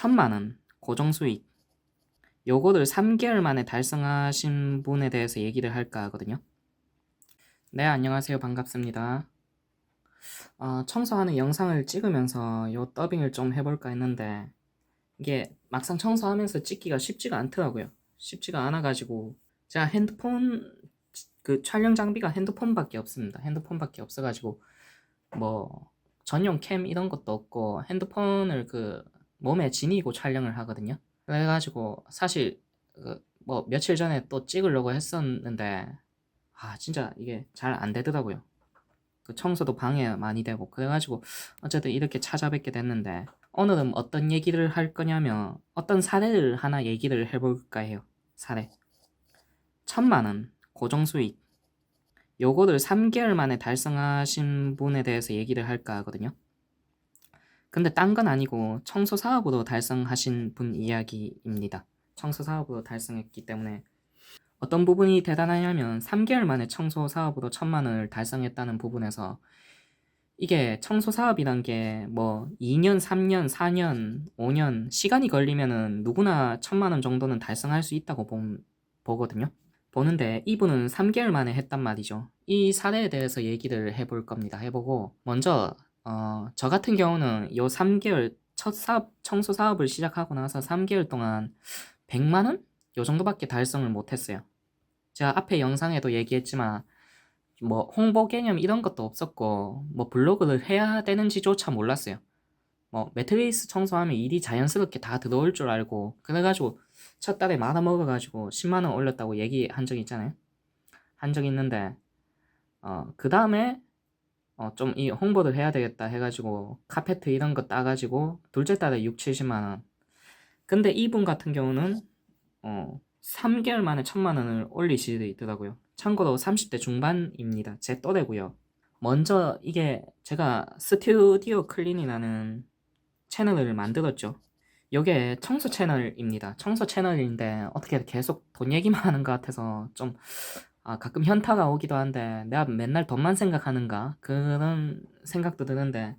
1,000만 원 고정수익 요거를 3개월 만에 달성하신 분에 대해서 얘기를 할까 하거든요. 네, 안녕하세요. 반갑습니다. 청소하는 영상을 찍으면서 요 더빙을 좀 해볼까 했는데 이게 막상 청소하면서 찍기가 쉽지가 않더라고요. 쉽지가 않아가지고 제가 핸드폰 그 촬영 장비가 핸드폰밖에 없습니다. 핸드폰밖에 없어가지고 뭐 전용 캠 이런 것도 없고 핸드폰을 그 몸에 지니고 촬영을 하거든요. 그래가지고 사실 뭐 며칠 전에 또 찍으려고 했었는데 진짜 이게 잘 안 되더라고요. 그 청소도 방해 많이 되고 그래가지고 어쨌든 이렇게 찾아뵙게 됐는데 오늘은 어떤 얘기를 할 거냐면 어떤 사례를 하나 얘기를 해볼까 해요. 사례 1,000만 원 고정수익 요거를 3개월 만에 달성하신 분에 대해서 얘기를 할까 하거든요. 근데 딴 건 아니고 청소 사업으로 달성하신 분 이야기입니다. 청소 사업으로 달성했기 때문에 어떤 부분이 대단하냐면 3개월 만에 청소 사업으로 1,000만 원을 달성했다는 부분에서 이게 청소 사업이란 게 뭐 2년, 3년, 4년, 5년 시간이 걸리면은 누구나 1,000만 원 정도는 달성할 수 있다고 보거든요. 보는데 이분은 3개월 만에 했단 말이죠. 이 사례에 대해서 얘기를 해볼 겁니다. 해보고 먼저 저 같은 경우는 요 3개월 첫 사업 청소 사업을 시작하고 나서 3개월 동안 100만 원? 요 정도밖에 달성을 못했어요. 제가 앞에 영상에도 얘기했지만 뭐 홍보 개념 이런 것도 없었고 뭐 블로그를 해야 되는지조차 몰랐어요. 뭐 매트리스 청소하면 일이 자연스럽게 다 들어올 줄 알고 그래가지고 첫 달에 말아먹어가지고 10만 원 올렸다고 얘기한 적 있잖아요. 한 적 있는데 그 다음에 좀 이 홍보를 해야 되겠다 해가지고 카페트 이런 거 따가지고 둘째 달에 6, 70만 원. 근데 이분 같은 경우는 3개월 만에 1,000만 원을 올리시더라고요. 참고로 30대 중반입니다. 제 또래고요. 먼저 이게 제가 스튜디오 클린이라는 채널을 만들었죠. 이게 청소 채널입니다. 청소 채널인데 어떻게 계속 돈 얘기만 하는 것 같아서 좀 가끔 현타가 오기도 한데 내가 맨날 돈만 생각하는가 그런 생각도 드는데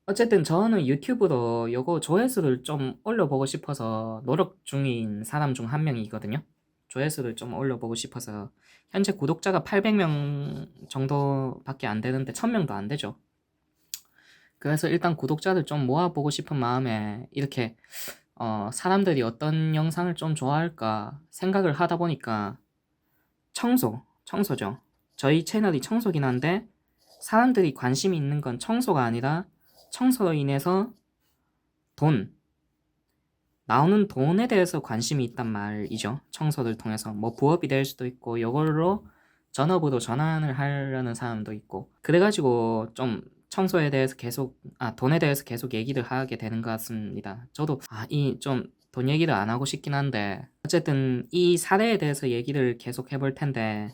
어쨌든 저는 유튜브로 요거 조회수를 좀 올려보고 싶어서 노력 중인 사람 중 한 명이거든요. 조회수를 좀 올려보고 싶어서 현재 구독자가 800명 정도밖에 안 되는데 1000명도 안 되죠. 그래서 일단 구독자를 좀 모아보고 싶은 마음에 이렇게 사람들이 어떤 영상을 좀 좋아할까 생각을 하다 보니까 청소죠. 저희 채널이 청소긴 한데 사람들이 관심이 있는 건 청소가 아니라 청소로 인해서 나오는 돈에 대해서 관심이 있단 말이죠. 청소를 통해서 뭐 부업이 될 수도 있고 이걸로 전업으로 전환을 하려는 사람도 있고 그래가지고 좀 청소에 대해서 계속 돈에 대해서 계속 얘기를 하게 되는 것 같습니다. 저도 이 좀 돈 얘기를 안 하고 싶긴 한데 어쨌든 이 사례에 대해서 얘기를 계속 해볼 텐데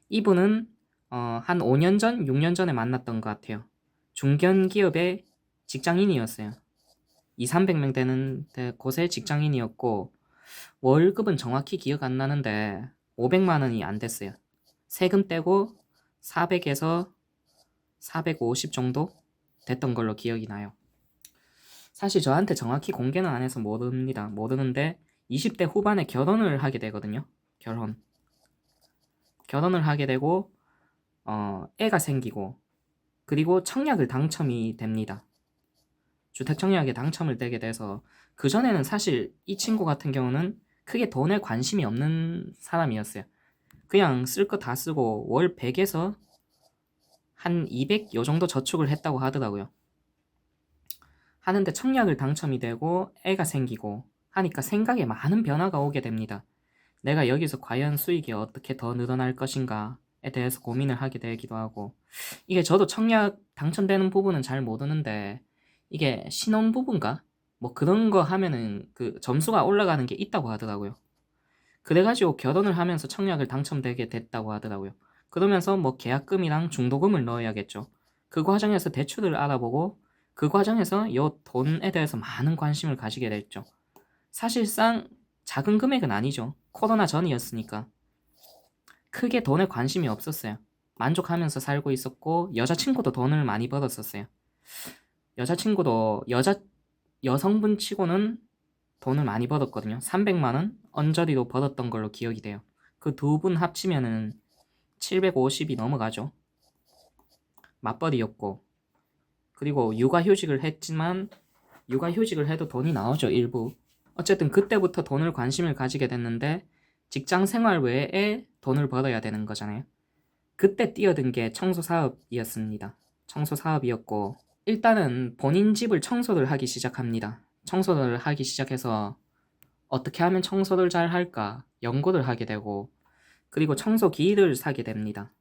이분은 한 5년 전, 6년 전에 만났던 것 같아요. 중견기업의 직장인이었어요. 2, 300명 되는 곳의 직장인이었고 월급은 정확히 기억 안 나는데 500만 원이 안 됐어요. 세금 떼고 400에서 450 정도 됐던 걸로 기억이 나요. 사실 저한테 정확히 공개는 안 해서 모릅니다. 모르는데 20대 후반에 결혼을 하게 되거든요. 결혼을 하게 되고 애가 생기고 그리고 청약을 당첨이 됩니다. 주택 청약에 당첨을 되게 돼서 그전에는 사실 이 친구 같은 경우는 크게 돈에 관심이 없는 사람이었어요. 그냥 쓸 거 다 쓰고 월 100에서 한 200 요 정도 저축을 했다고 하더라고요. 하는데 청약을 당첨이 되고 애가 생기고 하니까 생각에 많은 변화가 오게 됩니다. 내가 여기서 과연 수익이 어떻게 더 늘어날 것인가에 대해서 고민을 하게 되기도 하고 이게 저도 청약 당첨되는 부분은 잘 모르는데 이게 신혼부부인가? 뭐 그런 거 하면은 그 점수가 올라가는 게 있다고 하더라고요. 그래가지고 결혼을 하면서 청약을 당첨되게 됐다고 하더라고요. 그러면서 뭐 계약금이랑 중도금을 넣어야겠죠. 그 과정에서 대출을 알아보고 그 과정에서 요 돈에 대해서 많은 관심을 가지게 됐죠. 사실상 작은 금액은 아니죠. 코로나 전이었으니까 크게 돈에 관심이 없었어요. 만족하면서 살고 있었고 여자친구도 돈을 많이 벌었었어요. 여자친구도 여성분 치고는 돈을 많이 벌었거든요. 300만 원 언저리로 벌었던 걸로 기억이 돼요. 그 두 분 합치면은 750이 넘어가죠. 맞벌이였고, 그리고 육아휴직을 했지만 육아휴직을 해도 돈이 나오죠, 일부. 어쨌든 그때부터 돈을 관심을 가지게 됐는데 직장 생활 외에 돈을 벌어야 되는 거잖아요. 그때 뛰어든 게 청소 사업이었습니다. 청소 사업이었고, 일단은 본인 집을 청소를 하기 시작합니다. 청소를 하기 시작해서 어떻게 하면 청소를 잘 할까 연구를 하게 되고, 그리고 청소기를 사게 됩니다.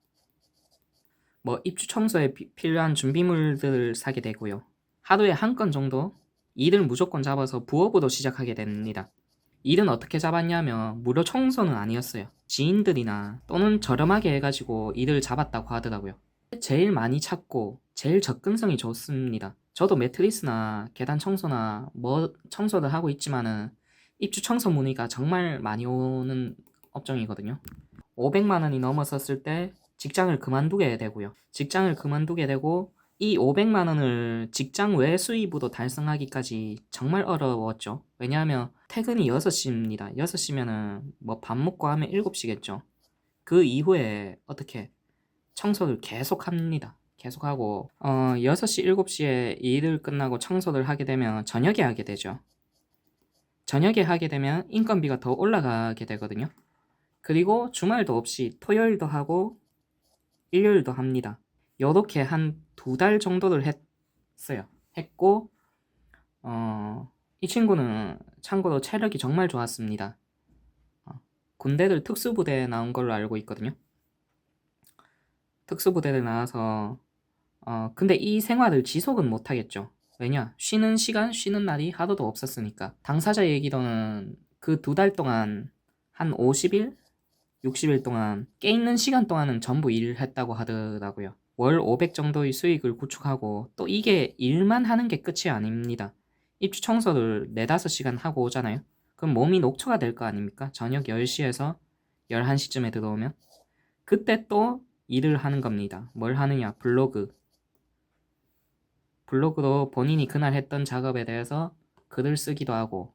뭐 입주 청소에 필요한 준비물들을 사게 되고요. 하루에 한 건 정도 일을 무조건 잡아서 부업으로 시작하게 됩니다. 일은 어떻게 잡았냐면 무료 청소는 아니었어요. 지인들이나 또는 저렴하게 해가지고 일을 잡았다고 하더라고요. 제일 많이 찾고 제일 접근성이 좋습니다. 저도 매트리스나 계단 청소나 뭐 청소를 하고 있지만은 입주 청소 문의가 정말 많이 오는 업종이거든요. 500만 원이 넘어섰을 때 직장을 그만두게 되고요. 직장을 그만두게 되고 이 500만 원을 직장 외 수입으로 달성하기까지 정말 어려웠죠. 왜냐하면 퇴근이 6시입니다. 6시면은 뭐 밥 먹고 하면 7시겠죠. 그 이후에 어떻게 청소를 계속 합니다. 계속하고 6시, 7시에 일을 끝나고 청소를 하게 되면 저녁에 하게 되죠. 저녁에 하게 되면 인건비가 더 올라가게 되거든요. 그리고 주말도 없이 토요일도 하고 일요일도 합니다. 요렇게 한 2달 정도를 했어요. 했고 이 친구는 참고로 체력이 정말 좋았습니다. 군대를 특수부대에 나온 걸로 알고 있거든요. 특수부대를 나와서 근데 이 생활을 지속은 못하겠죠. 왜냐? 쉬는 시간, 쉬는 날이 하루도 없었으니까. 당사자 얘기로는 그 2달 동안 한 50일? 60일 동안 깨있는 시간 동안은 전부 일을 했다고 하더라고요. 월 500 정도의 수익을 구축하고, 또 이게 일만 하는 게 끝이 아닙니다. 입주 청소를 4, 5시간 하고 오잖아요. 그럼 몸이 녹초가 될 거 아닙니까? 저녁 10시에서 11시쯤에 들어오면 그때 또 일을 하는 겁니다. 뭘 하느냐? 블로그로 본인이 그날 했던 작업에 대해서 글을 쓰기도 하고,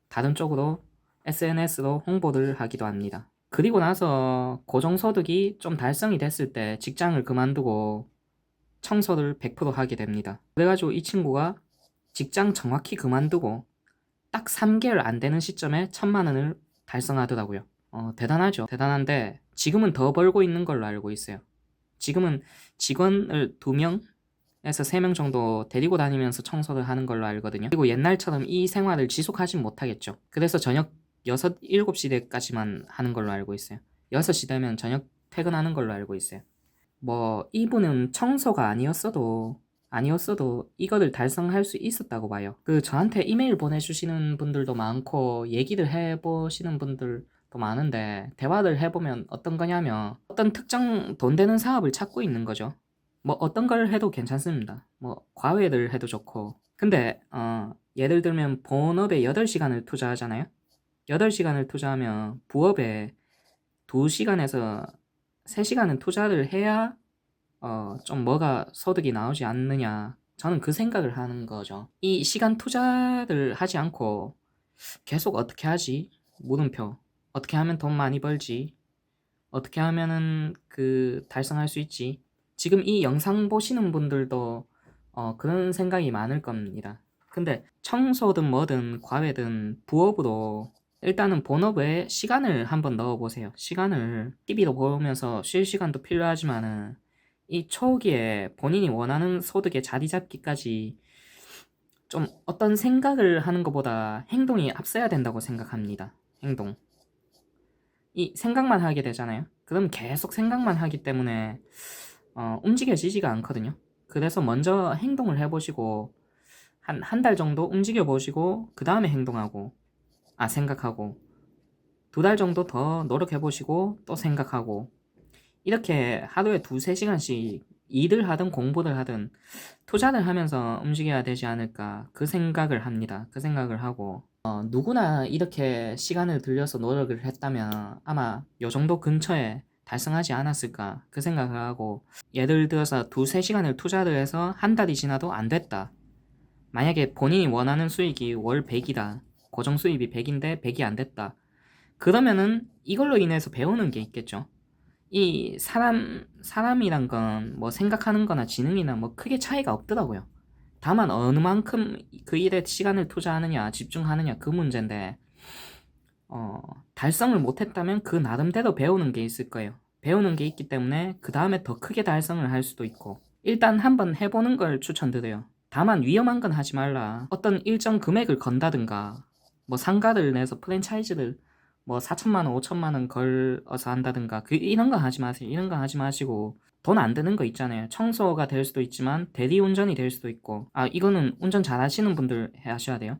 다른 쪽으로 SNS로 홍보를 하기도 합니다. 그리고 나서 고정소득이 좀 달성이 됐을 때 직장을 그만두고 청소를 100% 하게 됩니다. 그래가지고 이 친구가 직장 정확히 그만두고 딱 3개월 안 되는 시점에 1000만 원을 달성하더라고요. 대단하죠. 대단한데 지금은 더 벌고 있는 걸로 알고 있어요. 지금은 직원을 2명에서 3명 정도 데리고 다니면서 청소를 하는 걸로 알거든요. 그리고 옛날처럼 이 생활을 지속하진 못하겠죠. 그래서 저녁 6, 7시대까지만 하는 걸로 알고 있어요. 6시 되면 저녁 퇴근하는 걸로 알고 있어요. 뭐 이분은 청소가 아니었어도 이거를 달성할 수 있었다고 봐요. 그 저한테 이메일 보내주시는 분들도 많고 얘기를 해보시는 분들도 많은데, 대화를 해보면 어떤 거냐면 어떤 특정 돈 되는 사업을 찾고 있는 거죠. 뭐 어떤 걸 해도 괜찮습니다. 뭐 과외를 해도 좋고. 근데 예를 들면 본업에 8시간을 투자하잖아요. 8시간을 투자하면 부업에 2시간에서 3시간은 투자를 해야 좀 뭐가 소득이 나오지 않느냐. 저는 그 생각을 하는 거죠. 이 시간 투자를 하지 않고 계속 어떻게 하지? 물음표. 어떻게 하면 돈 많이 벌지? 어떻게 하면은 달성할 수 있지? 지금 이 영상 보시는 분들도 그런 생각이 많을 겁니다. 근데 청소든 뭐든 과외든 부업으로 일단은 본업 외에 시간을 한번 넣어보세요. 시간을 TV도 보면서 쉴 시간도 필요하지만은 이 초기에 본인이 원하는 소득에 자리 잡기까지 좀 어떤 생각을 하는 것보다 행동이 앞서야 된다고 생각합니다. 행동. 이 생각만 하게 되잖아요. 그럼 계속 생각만 하기 때문에 움직여지지가 않거든요. 그래서 먼저 행동을 해보시고 한 달 정도 움직여 보시고 그 다음에 생각하고 2달 정도 더 노력해 보시고 또 생각하고, 이렇게 하루에 2, 3시간씩 일을 하든 공부를 하든 투자를 하면서 움직여야 되지 않을까, 그 생각을 합니다. 그 생각을 하고 누구나 이렇게 시간을 들여서 노력을 했다면 아마 요 정도 근처에 달성하지 않았을까, 그 생각을 하고, 예를 들어서 2, 3시간을 투자를 해서 한 달이 지나도 안 됐다. 만약에 본인이 원하는 수익이 월 100이다. 고정 수입이 100인데 100이 안 됐다. 그러면은 이걸로 인해서 배우는 게 있겠죠. 이 사람이란 건 뭐 생각하는 거나 지능이나 뭐 크게 차이가 없더라고요. 다만 어느 만큼 그 일에 시간을 투자하느냐, 집중하느냐 그 문제인데, 달성을 못했다면 그 나름대로 배우는 게 있을 거예요. 배우는 게 있기 때문에 그 다음에 더 크게 달성을 할 수도 있고, 일단 한번 해보는 걸 추천드려요. 다만 위험한 건 하지 말라. 어떤 일정 금액을 건다든가, 뭐 상가를 내서 프랜차이즈를 뭐 4천만 원, 5천만 원 걸어서 한다든가, 이런 거 하지 마세요. 이런 거 하지 마시고, 돈 안 드는 거 있잖아요. 청소가 될 수도 있지만 대리운전이 될 수도 있고, 이거는 운전 잘 하시는 분들 하셔야 돼요.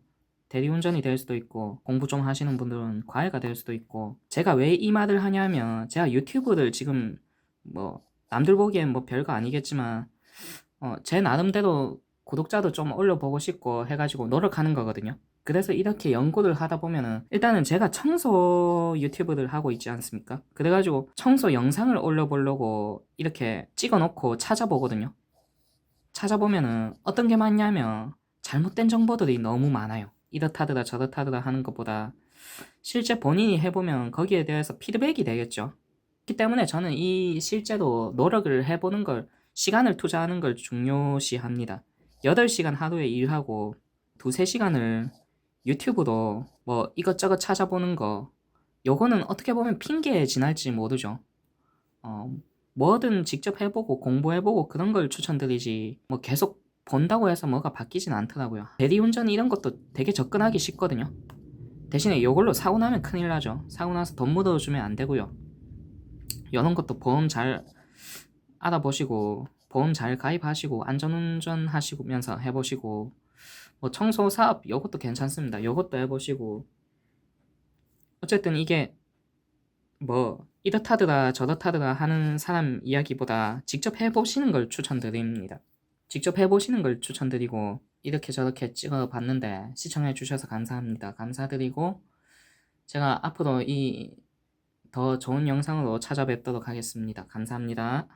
대리운전이 될 수도 있고, 공부 좀 하시는 분들은 과외가 될 수도 있고. 제가 왜 이 말을 하냐면, 제가 유튜브를 지금 뭐 남들 보기엔 뭐 별거 아니겠지만 제 나름대로 구독자도 좀 올려보고 싶고 해가지고 노력하는 거거든요. 그래서 이렇게 연구를 하다 보면은, 일단은 제가 청소 유튜브를 하고 있지 않습니까? 그래가지고 청소 영상을 올려보려고 이렇게 찍어놓고 찾아보거든요. 찾아보면은 어떤 게 많냐면 잘못된 정보들이 너무 많아요. 이렇다더라 저렇다더라 하는 것보다 실제 본인이 해보면 거기에 대해서 피드백이 되겠죠. 그렇기 때문에 저는 이 실제로 노력을 해보는 걸, 시간을 투자하는 걸 중요시합니다. 8시간 하루에 일하고 2, 3시간을 유튜브로 뭐 이것저것 찾아보는 거, 요거는 어떻게 보면 핑계에 지날지 모르죠. 뭐든 직접 해보고 공부해보고 그런 걸 추천드리지, 뭐 계속 본다고 해서 뭐가 바뀌진 않더라고요. 대리운전 이런 것도 되게 접근하기 쉽거든요. 대신에 이걸로 사고 나면 큰일 나죠. 사고 나서 돈 묻어주면 안 되고요. 이런 것도 보험 잘 알아보시고, 보험 잘 가입하시고, 안전운전 하시면서 해보시고, 뭐 청소 사업 이것도 괜찮습니다. 이것도 해보시고. 어쨌든 이게 뭐 이렇다더라 저렇다더라 하는 사람 이야기보다 직접 해보시는 걸 추천드립니다. 직접 해보시는 걸 추천드리고, 이렇게 저렇게 찍어봤는데 시청해주셔서 감사합니다. 감사드리고, 제가 앞으로 더 좋은 영상으로 찾아뵙도록 하겠습니다. 감사합니다.